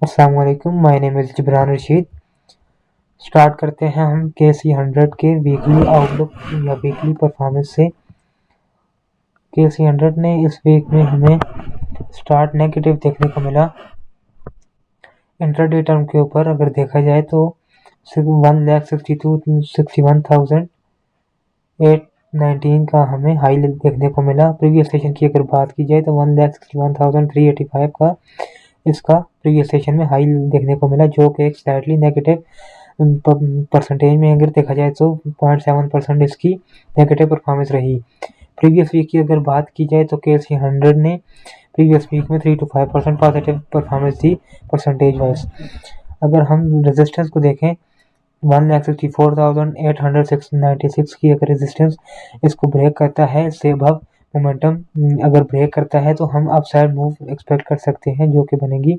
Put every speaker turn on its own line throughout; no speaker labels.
अस्सलाम वालेकुम, my name is Jibran Rashid. Start करते हैं हम KC100 के वीकली आउटलुक या वीकली परफॉर्मेंस से। KC100 ने इस वीक में हमें स्टार्ट नेगेटिव देखने को मिला। इंट्राडे टर्म के ऊपर अगर देखा जाए तो 1,62,61,819 का हमें हाई देखने को मिला। प्रीवियस सेशन की अगर बात की जाए तो 1,61,385 का इसका प्रीवियस सेशन में हाई देखने को मिला, जो कि एक स्लाइटली नेगेटिव परसेंटेज में अगर देखा जाए तो 0.7% इसकी नेगेटिव परफॉर्मेंस रही। प्रीवियस वीक की अगर बात की जाए तो KC100 ने प्रीवियस वीक में 3 to 5% positive performance the percentage wise. अगर हम रेजिस्टेंस को देखें 1,64,896 की अगर रेजिस्टेंस इसको ब्रेक करता है, इससे अबव मोमेंटम अगर ब्रेक करता है तो हम अपसाइड मूव एक्सपेक्ट कर सकते हैं, जो कि बनेगी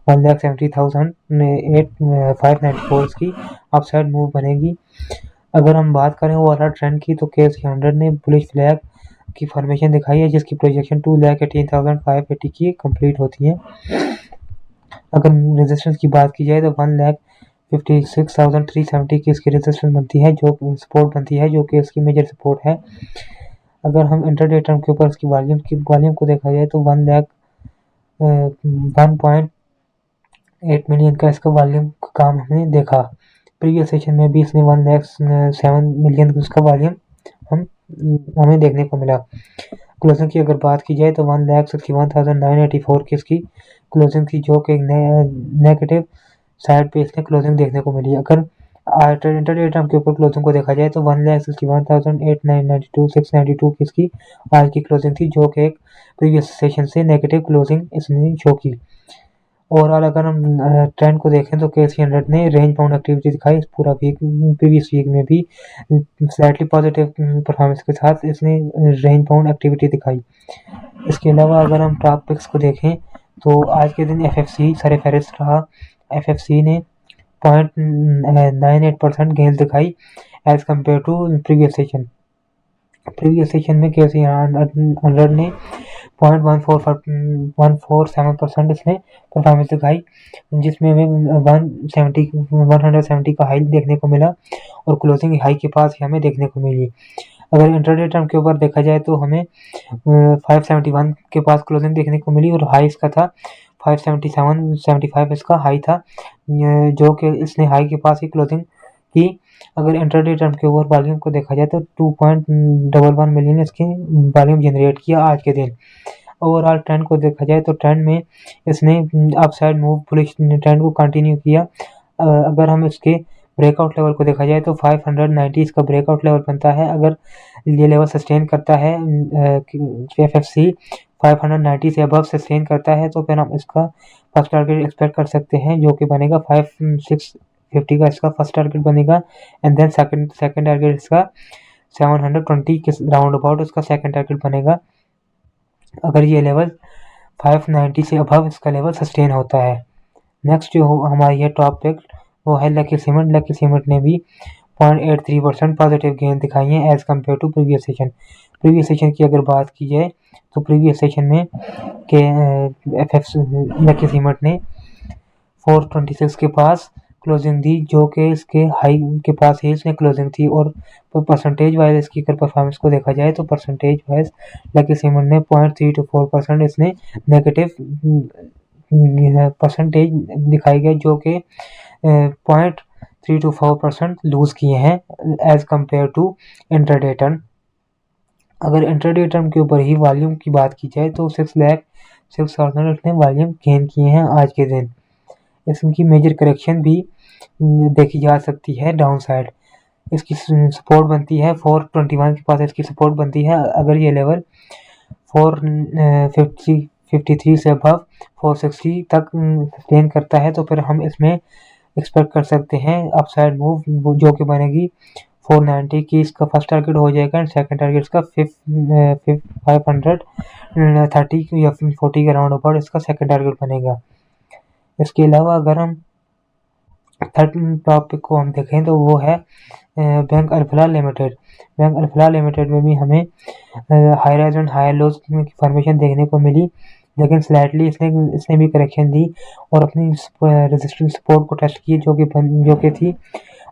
1,70,594 की अपसाइड मूव बनेगी। अगर हम बात करें ओवरऑल ट्रेंड की तो KC100 ने बुलिश फ्लैग की फॉर्मेशन दिखाई है, जिसकी प्रोजेक्शन 2,18,580 की कंप्लीट होती है। अगर रेजिस्टेंस की बात की जाए तो 1,56,370 की इसकी रेजिस्टेंस बनती है, जो सपोर्ट बनती है, जो कि इसकी मेजर सपोर्ट है। अगर हम इंट्राडे टर्म के ऊपर इसकी वॉल्यूम को देखा जाए तो 1.8 मिलियन का इसका वॉल्यूम काम हमने देखा। प्रीवियस सेशन में भी इसने 1,07 मिलियन इसका वॉल्यूम हमें देखने को मिला। क्लोजिंग की अगर बात की जाए तो 1,61,984 की इसकी क्लोजिंग थी, जो कि नेगेटिव साइड पे इसने क्लोजिंग देखने को मिली। अगर इंट्राडे टर्म के ऊपर क्लोजिंग को देखा जाए तो 1,61,892,692 की इसकी आज की क्लोजिंग थी, जो कि एक प्रीवियस सेशन से नेगेटिव क्लोजिंग इसने शो की। ओवरऑल अगर हम ट्रेंड को देखें तो KC100 ने रेंज बाउंड एक्टिविटी दिखाई इस पूरा वीक। प्रीवियस वीक में भी स्लाइटली पॉजिटिव परफॉर्मेंस के साथ इसने रेंज बाउंड एक्टिविटी दिखाई। इसके अलावा अगर हम टॉप पिक्स को देखें तो आज के दिन FFC सरफेरेस्ट रहा। FFC ने 0.98% गेंस दिखाई as compared to previous session. Previous session में KC100 ने 0.147% इसने परफॉर्मेंस दिखाई, जिसमें हमें 170 का हाई देखने को मिला और क्लोजिंग हाई के पास ही हमें देखने को मिली। अगर इंट्राडे टर्म के ऊपर देखा जाए तो हमें 571 के पास क्लोजिंग देखने को मिली और हाई इसका था 577.75 इसका हाई था, जो कि इसने हाई के पास ही क्लोजिंग की। अगर इंट्राडे टर्म के ऊपर वॉल्यूम को देखा जाए तो 2.11 मिलियन इसकी वॉल्यूम जनरेट किया आज के दिन। ओवरऑल ट्रेंड को देखा जाए तो ट्रेंड में इसने अपसाइड मूव बुलिश ट्रेंड को कंटिन्यू किया। अगर हम इसके ब्रेकआउट लेवल को देखा जाए तो 590 इसका ब्रेकआउट लेवल बनता है। अगर ये लेवल सस्टेन करता है FFC 590 से अबव सस्टेन करता है तो फिर हम इसका फर्स्ट टारगेट एक्सपेक्ट कर सकते हैं, जो कि बनेगा 5,650 का इसका फर्स्ट टारगेट बनेगा। एंड देन सेकंड टारगेट इसका 720 के राउंड अबाउट इसका सेकंड टारगेट बनेगा, अगर ये लेवल 590 से अबव इसका लेवल सस्टेन होता है। नेक्स्ट जो हमारी है टॉप पिक वो है लकी सीमेंट। लकी सीमेंट ने भी 0.83% पॉजिटिव गेन दिखाई है as compared to previous session. Previous session की अगर बात की जाए तो प्रीवियस सेशन में के लकी सीमेंट ने 426 के पास क्लोजिंग दी, जो कि इसके हाई के पास ही इसने क्लोजिंग थी। और परसेंटेज वाइज इसकी अगर परफॉर्मेंस को देखा जाए तो परसेंटेज वाइज लकी सीमेंट ने 0.324% इसने नेगेटिव परसेंटेज दिखाई गई, जो कि 0.324% लूज किए हैं as compared to intraday term. अगर इंट्राडे टर्म के ऊपर ही वॉल्यूम की बात की जाए तो 6,06,000 इसने वॉल्यूम गेन किए हैं आज के दिन। इसकी मेजर करेक्शन भी देखी जा सकती है डाउन साइड। इसकी सपोर्ट बनती है 421 के पास इसकी सपोर्ट बनती है। अगर ये लेवल 453 से अबव 460 तक सस्टेन करता है तो फिर हम इसमें एक्सपेक्ट कर सकते हैं अपसाइड मूव, जो कि बनेगी 490 की इसका फर्स्ट टारगेट हो जाएगा एंड सेकंड टारगेट इसका 530 या 40 के राउंड अबाउट इसका सेकंड टारगेट बनेगा। इसके अलावा अगर हम थर्ड टॉपिक को हम देखें तो वो है bank Alfalah limited. Bank Alfalah limited में भी हमें हाई राइज एंड हाई लोज की फॉर्मेशन देखने को मिली। लेकिन स्लाइटली इसने भी करेक्शन दी और अपनी रेजिस्टेंस सपोर्ट को टेस्ट की जो कि थी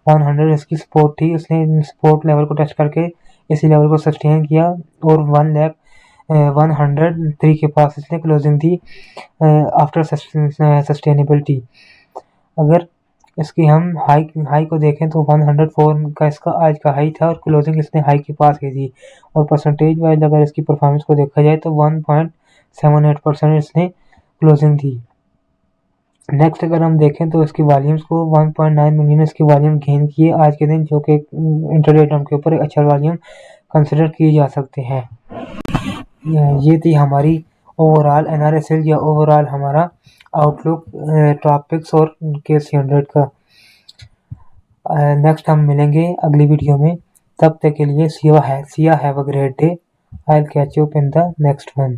100 इसकी सपोर्ट थी। उसने सपोर्ट लेवल को टेस्ट करके इसी लेवल को सस्टेन किया और 1,103 के पास इसने क्लोजिंग दी आफ्टर सस्टेनेबिलिटी। अगर इसकी हम हाई को देखें तो 104 का इसका आज का हाई था और क्लोजिंग इसने हाई के पास की थी। और परसेंटेज वाइज अगर इसकी परफॉर्मेंस को देखा जाए तो 1.78% इसने क्लोजिंग दी। नेक्स्ट अगर हम देखें तो इसकी वॉल्यूम्स को 1.9 मिलियन इसकी वॉल्यूम गेन किए आज के दिन, जो कि इंट्राडे टर्म के ऊपर अच्छा वॉल्यूम कंसिडर किए जा सकते हैं। ये थी हमारी ओवरऑल एनालिसिस या ओवरऑल हमारा आउटलुक टॉपिक्स और के 100 का। नेक्स्ट हम मिलेंगे अगली वीडियो में, तब तक के लिए Siya have a great day. I will catch you up in the next one.